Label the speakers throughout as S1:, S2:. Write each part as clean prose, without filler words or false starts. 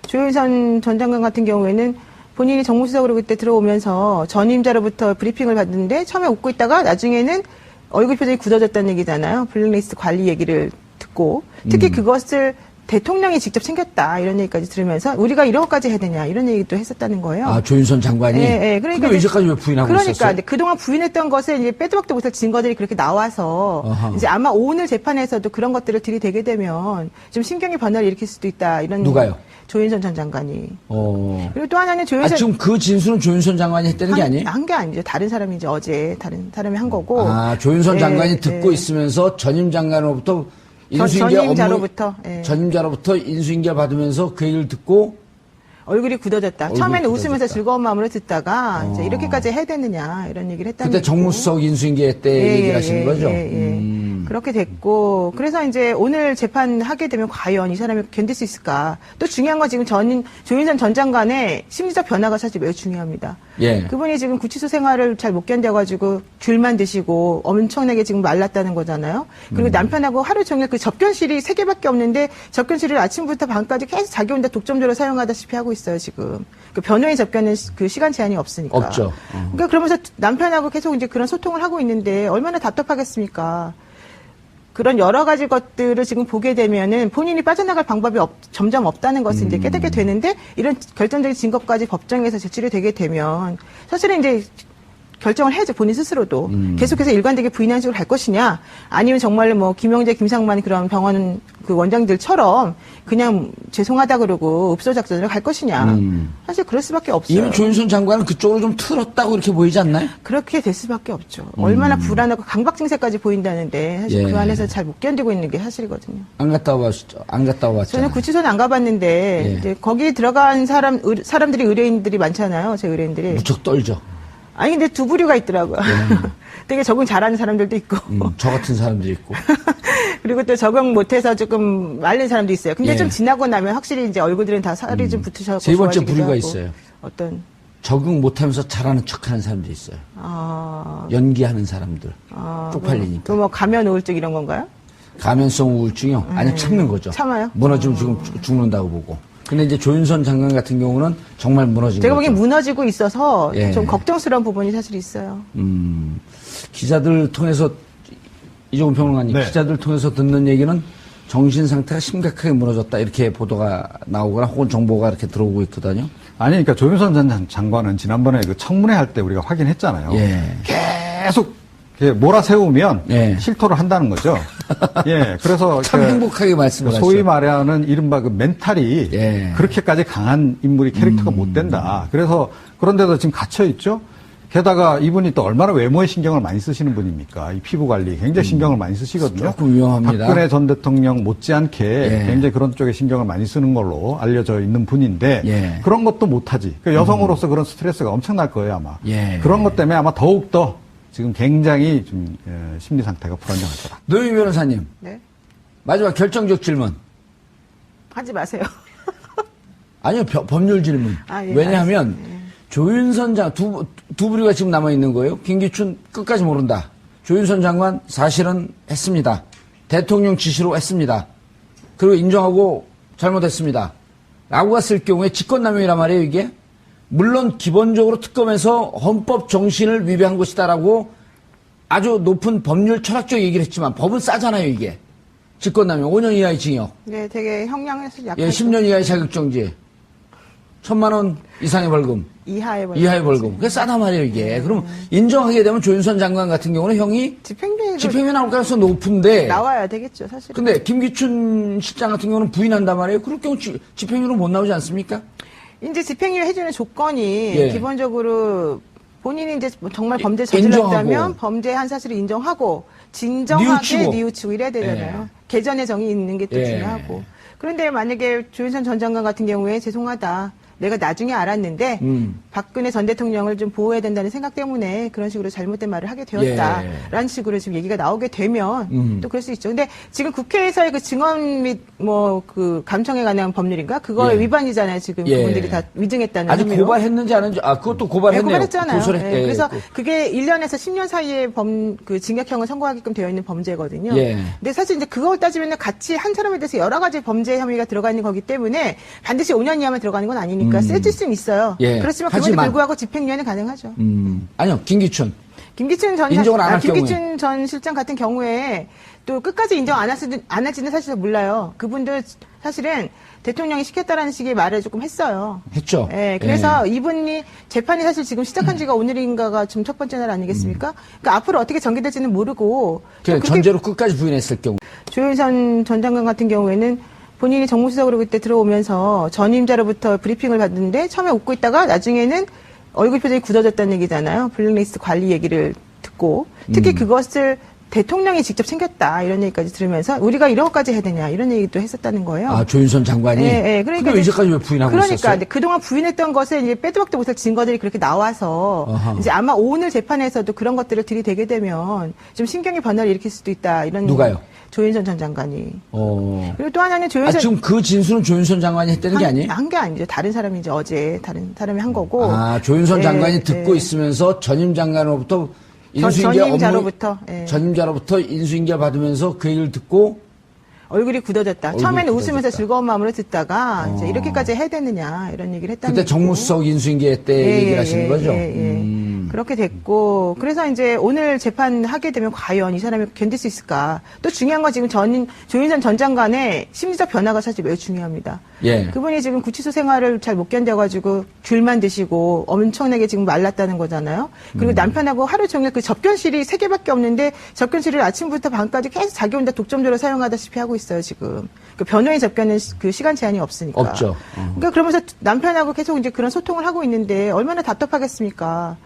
S1: 조윤선 전 장관 같은 경우에는 본인이 정무수석으로 그때 들어오면서 전임자로부터 브리핑을 받는데 처음에 웃고 있다가 나중에는 얼굴 표정이 굳어졌다는 얘기잖아요. 블랙리스트 관리 얘기를 듣고 특히 그것을 대통령이 직접 챙겼다 이런 얘기까지 들으면서 우리가 이런 것까지 해야 되냐 이런 얘기도 했었다는 거예요.
S2: 아, 조윤선 장관이?
S1: 네, 그러니까
S2: 이제까지 왜 부인하고
S1: 그러니까
S2: 있었어요?
S1: 근데 그동안 부인했던 것에 이제 빼도 박도 못할 증거들이 그렇게 나와서
S2: 아하.
S1: 이제 아마 오늘 재판에서도 그런 것들을 들이대게 되면 좀 심경의 변화를 일으킬 수도 있다 이런
S2: 누가요?
S1: 조윤선 전 장관이. 그리고 또 하나는 조윤선
S2: 지금 그 진술은 조윤선 장관이 했다는 게 아니에요?
S1: 한 게 아니죠. 다른 사람이 이제 어제 다른 사람이 한 거고.
S2: 아, 조윤선
S1: 네,
S2: 장관이 듣고
S1: 네.
S2: 있으면서 전임 장관으로부터 전임자로부터 인수인계 받으면서 그 얘기를 듣고
S1: 얼굴이 굳어졌다. 처음에는
S2: 굳어졌다.
S1: 웃으면서 즐거운 마음으로 듣다가 이제 이렇게까지 해야 되느냐 이런 얘기를 했다는
S2: 그때
S1: 거고.
S2: 정무수석 인수인계 때 얘기를 하시는 거죠?
S1: 그렇게 됐고 그래서 이제 오늘 재판하게 되면 과연 이 사람이 견딜 수 있을까. 또 중요한 건 지금 조윤선 전 장관의 심리적 변화가 사실 매우 중요합니다.
S2: 예.
S1: 그분이 지금 구치소 생활을 잘 못 견뎌가지고 귤만 드시고 엄청나게 지금 말랐다는 거잖아요. 그리고 남편하고 하루 종일 그 접견실이 3개밖에 없는데 접견실을 아침부터 밤까지 계속 자기 혼자 독점적으로 사용하다시피 하고 있어요, 지금. 그 변호인 접견은 그 시간 제한이 없으니까.
S2: 없죠.
S1: 그러니까 그러면서 남편하고 계속 이제 그런 소통을 하고 있는데 얼마나 답답하겠습니까? 그런 여러 가지 것들을 지금 보게 되면은 본인이 빠져나갈 방법이 점점 없다는 것을 이제 깨닫게 되는데 이런 결정적인 증거까지 법정에서 제출이 되게 되면 사실은 이제 결정을 해야죠. 본인 스스로도. 계속해서 일관되게 부인하는 식으로 갈 것이냐 아니면 정말로 뭐 김영재, 김상만 그런 병원 그 원장들처럼 그냥 죄송하다 그러고 읍소작전으로 갈 것이냐. 사실 그럴 수밖에 없어요.
S2: 이미 조윤선 장관은 그쪽으로 좀 틀었다고 이렇게 보이지 않나요?
S1: 그렇게 될 수밖에 없죠. 얼마나 불안하고 강박 증세까지 보이다는데 사실
S2: 예.
S1: 그 안에서 잘 못 견디고 있는 게 사실이거든요.
S2: 안 갔다 와봤죠? 안 갔다 와봤죠?
S1: 저는 구치소는 안 가봤는데
S2: 예.
S1: 이제 거기 들어간 사람들이 의뢰인들이 많잖아요. 제 의뢰인들이.
S2: 무척 떨죠.
S1: 아니 근데 두 부류가 있더라고요. 되게 적응 잘하는 사람들도 있고.
S2: 저 같은 사람들이 있고.
S1: 그리고 또 적응 못해서 조금 말린 사람도 있어요. 근데
S2: 예.
S1: 좀 지나고 나면 확실히 이제 얼굴들은 다 살이 좀 붙으셔서
S2: 세 번째
S1: 좋아지기도
S2: 부류가
S1: 하고.
S2: 있어요.
S1: 어떤?
S2: 적응 못하면서 잘하는 척하는 사람들이 있어요.
S1: 아,
S2: 연기하는 사람들. 쪽팔리니까.
S1: 그 뭐 가면 우울증 이런 건가요?
S2: 감염성 우울증이요? 아니, 참는 거죠.
S1: 참아요?
S2: 무너지면 지금 죽는다고 보고. 근데 이제 조윤선 장관 같은 경우는 정말 무너진
S1: 제가
S2: 거죠.
S1: 보기엔 무너지고 있어서
S2: 예.
S1: 좀 걱정스러운 부분이 사실 있어요.
S2: 기자들 통해서 이종훈 평론가님,
S3: 네.
S2: 기자들 통해서 듣는 얘기는 정신 상태가 심각하게 무너졌다 이렇게 보도가 나오거나 혹은 정보가 이렇게 들어오고 있거든요.
S3: 아니, 그러니까 조윤선 전 장관은 지난번에 그 청문회 할 때 우리가 확인했잖아요.
S2: 예.
S3: 계속 이렇게 몰아세우면
S2: 예.
S3: 실토를 한다는 거죠. 예, 그래서
S2: 참
S3: 그
S2: 행복하게 말씀을
S3: 소위
S2: 하시죠.
S3: 말하는 이른바 그 멘탈이
S2: 예.
S3: 그렇게까지 강한 인물이 캐릭터가 못 된다. 그래서 그런데도 지금 갇혀 있죠. 게다가 이분이 또 얼마나 외모에 신경을 많이 쓰시는 분입니까? 이 피부 관리 굉장히 신경을 많이 쓰시거든요.
S2: 조금 위험합니다.
S3: 박근혜 전 대통령 못지않게
S2: 예.
S3: 굉장히 그런 쪽에 신경을 많이 쓰는 걸로 알려져 있는 분인데
S2: 예.
S3: 그런 것도 못하지. 그러니까 여성으로서 그런 스트레스가 엄청날 거예요 아마.
S2: 예.
S3: 그런 것 때문에 아마 더욱 더 지금 굉장히 좀 심리 상태가 불안정할 거다.
S2: 노영희 변호사님,
S1: 네.
S2: 마지막 결정적 질문.
S1: 하지 마세요.
S2: 아니요, 법률 질문.
S1: 아, 예,
S2: 왜냐하면
S1: 알겠습니다. 예.
S2: 조윤선 두 부류가 지금 남아 있는 거예요. 김기춘 끝까지 모른다. 조윤선 장관 사실은 했습니다. 대통령 지시로 했습니다. 그리고 인정하고 잘못했습니다. 라고 갔을 경우에 직권남용이란 말이에요, 이게. 물론 기본적으로 특검에서 헌법 정신을 위배한 것이다라고 아주 높은 법률 철학적 얘기를 했지만 법은 싸잖아요, 이게. 직권남용 5년 이하의 징역.
S1: 네, 되게 형량에서 약간
S2: 10년 이하의 자격정지. 1,000만 원 이상의 벌금.
S1: 이하의 벌금.
S2: 이하의 벌금. 그게 싸단 말이에요, 이게. 그럼 인정하게 되면 조윤선 장관 같은 경우는 형이 집행유예 나올 가능성이 높은데.
S1: 나와야 되겠죠, 사실.
S2: 근데 김기춘 실장 같은 경우는 부인한단 말이에요. 그럴 경우 집행유예는 못 나오지 않습니까?
S1: 이제 집행유예 해주는 조건이
S2: 예.
S1: 기본적으로 본인이 이제 정말 범죄 저질렀다면
S2: 인정하고.
S1: 범죄한 사실을 인정하고 진정하게
S2: 뉘우치고.
S1: 뉘우치고 이래야 되잖아요.
S2: 예.
S1: 개전의 정이 있는 게 또
S2: 예.
S1: 중요하고. 그런데 만약에 조윤선 전 장관 같은 경우에 죄송하다. 내가 나중에 알았는데 박근혜 전 대통령을 좀 보호해야 된다는 생각 때문에 그런 식으로 잘못된 말을 하게 되었다라는 식으로 지금 얘기가 나오게 되면 또 그럴 수 있죠. 근데 지금 국회에서의 그 증언 및 뭐 그 감청에 관한 법률인가 그거의 위반이잖아요. 지금 그분들이 다 위증했다는
S2: 아직
S1: 혐의로.
S2: 고발했는지 안 했는지 그것도 고발했네요.
S1: 고발했잖아요.
S2: 고소를
S1: 예, 그래서 그게 1년에서 10년 사이에 그 징역형을 선고하게끔 되어 있는 범죄거든요. 근데 사실 이제 그걸 따지면 같이 한 사람에 대해서 여러 가지 범죄 혐의가 들어가 있는 거기 때문에 반드시 5년 이하만 들어가는 건 아니니까 세질 수는 있어요. 그렇지만 그거에 불구하고 집행유예는 가능하죠.
S2: 아니요, 김기춘 인정을 안 할
S1: 김기춘 전 실장 같은 경우에 또 끝까지 인정 안 할지는 사실 몰라요. 그분도 사실은 대통령이 시켰다라는 식의 말을 조금 했어요.
S2: 했죠.
S1: 예, 그래서 이분이 재판이 사실 지금 시작한 지가 오늘인가가 지금 첫 번째 날 아니겠습니까? 그러니까 앞으로 어떻게 전개될지는 모르고.
S2: 전제로 끝까지 부인했을 경우.
S1: 조윤선 전 장관 같은 경우에는 본인이 정무수석으로 그때 들어오면서 전임자로부터 브리핑을 받는데 처음에 웃고 있다가 나중에는 얼굴 표정이 굳어졌다는 얘기잖아요. 블랙리스트 관리 얘기를 듣고. 특히 그것을 대통령이 직접 챙겼다 이런 얘기까지 들으면서 우리가 이런 것까지 해야 되냐 이런 얘기도 했었다는 거예요.
S2: 조윤선 장관이.
S1: 그러니까
S2: 근데 이제까지 왜 부인하고 있었어요?
S1: 그러니까 그동안 부인했던 것에 이제 빼도 박도 못할 증거들이 그렇게 나와서 이제 아마 오늘 재판에서도 그런 것들을 들이대게 되면 좀 신경의 변화를 일으킬 수도 있다 이런.
S2: 누가요?
S1: 조윤선 전 장관이. 그리고 또 하나는 조윤선.
S2: 지금 그 진술은 조윤선 장관이 했다는 게 아니에요?
S1: 한 게 아니죠. 다른 사람이 이제 어제 다른 사람이 한 거고.
S2: 조윤선 장관이 듣고 있으면서 전임 장관으로부터 전임자로부터 인수인계 받으면서 그 얘기를 듣고
S1: 얼굴이 굳어졌다. 처음에는 웃으면서 즐거운 마음으로 듣다가 이제 이렇게까지 해야 되느냐 이런 얘기를 했다는
S2: 그때 정무수석 인수인계 때 얘기를 하시는 거죠?
S1: 그렇게 됐고 그래서 이제 오늘 재판하게 되면 과연 이 사람이 견딜 수 있을까? 또 중요한 건 지금 조윤선 전 장관의 심리적 변화가 사실 매우 중요합니다. 그분이 지금 구치소 생활을 잘 못 견뎌가지고 귤만 드시고 엄청나게 지금 말랐다는 거잖아요. 그리고 남편하고 하루 종일 그 접견실이 3개밖에 없는데 접견실을 아침부터 밤까지 계속 자기 혼자 독점적으로 사용하다시피 하고 있어요 지금. 그 변호인 접견은 그 시간 제한이 없으니까.
S2: 없죠.
S1: 그러니까 그러면서 남편하고 계속 이제 그런 소통을 하고 있는데 얼마나 답답하겠습니까?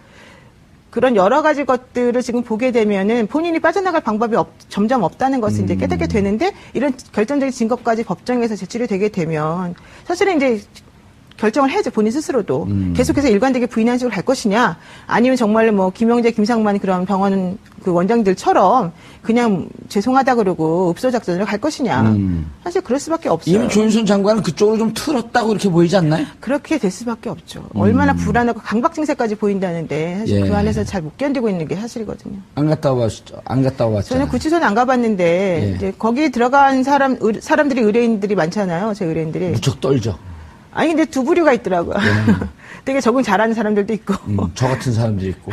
S1: 그런 여러 가지 것들을 지금 보게 되면은 본인이 빠져나갈 방법이 점점 없다는 것을 이제 깨닫게 되는데 이런 결정적인 증거까지 법정에서 제출이 되게 되면 사실은 이제 결정을 해야죠. 본인 스스로도. 계속해서 일관되게 부인하는 식으로 갈 것이냐 아니면 정말로 뭐 김영재, 김상만 그런 병원 그 원장들처럼 그냥 죄송하다 그러고 읍소작전으로 갈 것이냐. 사실 그럴 수밖에 없어요.
S2: 이미 조윤선 장관은 그쪽으로 좀 틀었다고 이렇게 보이지 않나요?
S1: 그렇게 될 수밖에 없죠. 얼마나 불안하고 강박 증세까지 보이는데 사실 그 안에서 잘 못 견디고 있는 게 사실이거든요.
S2: 안 갔다 와봤죠.
S1: 저는 구치소는 안 가봤는데 이제 거기 들어간 사람들이 의뢰인들이 많잖아요. 제 의뢰인들이.
S2: 무척 떨죠.
S1: 아니 근데 두 부류가 있더라고요. 되게 적응 잘하는 사람들도 있고
S2: 저 같은 사람들이 있고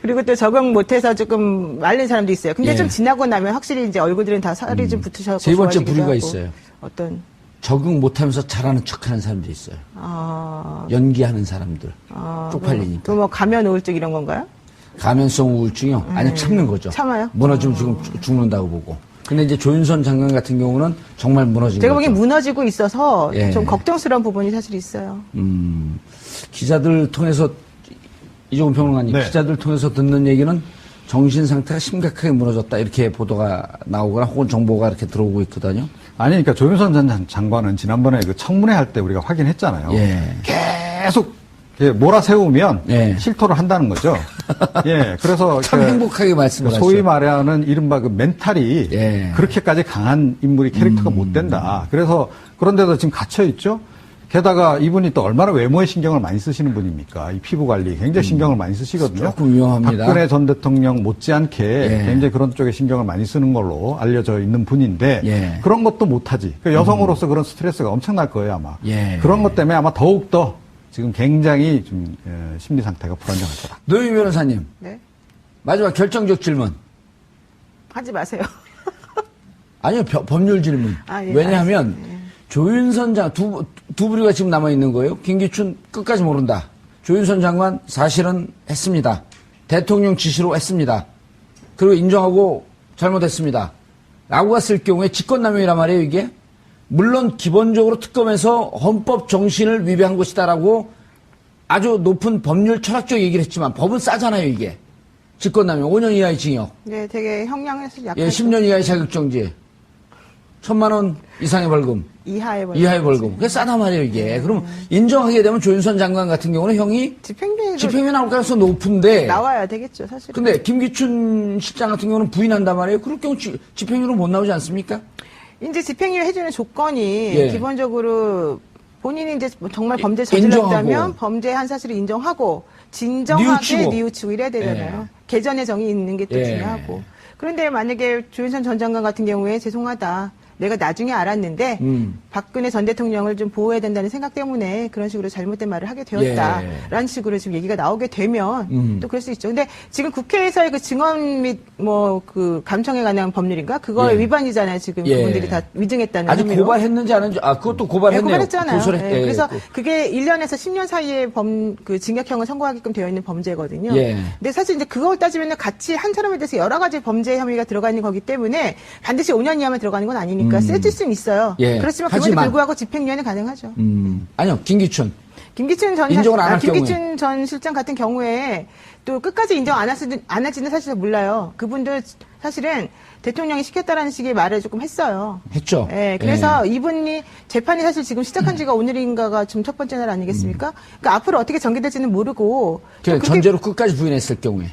S1: 그리고 또 적응 못해서 조금 말린 사람도 있어요. 근데 좀 지나고 나면 확실히 이제 얼굴들은 다 살이 좀 붙으셔서
S2: 세 번째 부류가 있어요.
S1: 어떤
S2: 적응 못하면서 잘하는 척하는 사람도 있어요. 연기하는 사람들 쪽팔리니까.
S1: 또 뭐 가면 우울증 이런 건가요?
S2: 가면성 우울증이요? 아니 참는 거죠.
S1: 참아요?
S2: 무너지면 지금 죽는다고 보고. 근데 이제 조윤선 장관 같은 경우는 정말 무너진 거죠.
S1: 제가 보기엔 무너지고 있어서 좀 걱정스러운 부분이 사실 있어요.
S2: 기자들 통해서 이종훈 평론가님 기자들 통해서 듣는 얘기는 정신 상태가 심각하게 무너졌다 이렇게 보도가 나오거나 혹은 정보가 이렇게 들어오고 있거든요.
S3: 아니 그러니까 조윤선 전 장관은 지난번에 그 청문회 할 때 우리가 확인했잖아요. 계속 몰아세우면 실토를 한다는 거죠. 그래서
S2: 참 행복하게 말씀하셨어요.
S3: 소위 말하는 이른바 그 멘탈이 그렇게까지 강한 인물이 캐릭터가 못 된다. 그래서 그런데도 지금 갇혀 있죠. 게다가 이분이 또 얼마나 외모에 신경을 많이 쓰시는 분입니까? 이 피부 관리 굉장히 신경을 많이 쓰시거든요.
S2: 조금 위험합니다.
S3: 박근혜 전 대통령 못지않게 굉장히 그런 쪽에 신경을 많이 쓰는 걸로 알려져 있는 분인데 그런 것도 못하지. 그러니까 여성으로서 그런 스트레스가 엄청날 거예요 아마. 그런 것 때문에 아마 더욱더 지금 굉장히 좀 심리 상태가 불안정할 거다.
S2: 노영희 변호사님.
S1: 네.
S2: 마지막 결정적 질문.
S1: 하지 마세요.
S2: 아니요, 법률 질문. 왜냐하면 조윤선 장관 두 부류가 지금 남아 있는 거예요. 김기춘 끝까지 모른다. 조윤선 장관 사실은 했습니다. 대통령 지시로 했습니다. 그리고 인정하고 잘못했습니다. 라고 했을 경우에 직권남용이란 말이에요, 이게. 물론 기본적으로 특검에서 헌법 정신을 위배한 것이다라고 아주 높은 법률 철학적 얘기를 했지만 법은 싸잖아요, 이게. 직권남용 5년 이하의 징역.
S1: 네, 되게 형량에서 약간
S2: 10년 이하의 자격정지. 1,000만 원 이상의 벌금.
S1: 이하의 벌금.
S2: 이하의 벌금. 그게 싸단 말이에요, 이게. 그럼 인정하게 되면 조윤선 장관 같은 경우는 형이 집행유예 나올 가능성이 높은데.
S1: 나와야 되겠죠, 사실.
S2: 근데 김기춘 실장 같은 경우는 부인한단 말이에요. 그럴 경우 집행유예로 못 나오지 않습니까?
S1: 이제 집행유예 해주는 조건이 기본적으로 본인이 이제 정말 범죄 저질렀다면
S2: 인정하고.
S1: 범죄한 사실을 인정하고 진정하게 뉘우치고 이래야 되잖아요. 개전의 정이 있는 게 또 중요하고. 그런데 만약에 조윤선 전 장관 같은 경우에 죄송하다. 내가 나중에 알았는데 박근혜 전 대통령을 좀 보호해야 된다는 생각 때문에 그런 식으로 잘못된 말을 하게 되었다라는 식으로 지금 얘기가 나오게 되면 또 그럴 수 있죠. 근데 지금 국회에서의 그 증언 및 뭐 그 감청에 관한 법률인가 그거의 위반이잖아요. 지금 그분들이 다 위증했다는
S2: 아직
S1: 혐의로.
S2: 고발했는지 안 했는지 그것도 고발했네요.
S1: 고발했잖아요. 그래서 그게 1년에서 10년 사이에 그 징역형을 선고하게끔 되어 있는 범죄거든요. 근데 사실 이제 그걸 따지면 같이 한 사람에 대해서 여러 가지 범죄 혐의가 들어가 있는 거기 때문에 반드시 5년 이하만 들어가는 건 아니니까 세질 수는 있어요. 그렇지만 그럼에도 불구하고 집행유예는 가능하죠.
S2: 아니요, 김기춘
S1: 전 실장 같은 경우에 또 끝까지 인정 안 할지는 사실 몰라요. 그분도 사실은 대통령이 시켰다라는 식의 말을 조금 했어요.
S2: 했죠.
S1: 그래서 이분이 재판이 사실 지금 시작한 지가 오늘인가가 지금 첫 번째 날 아니겠습니까? 그러니까 앞으로 어떻게 전개될지는 모르고.
S2: 전제로 끝까지 부인했을 경우에.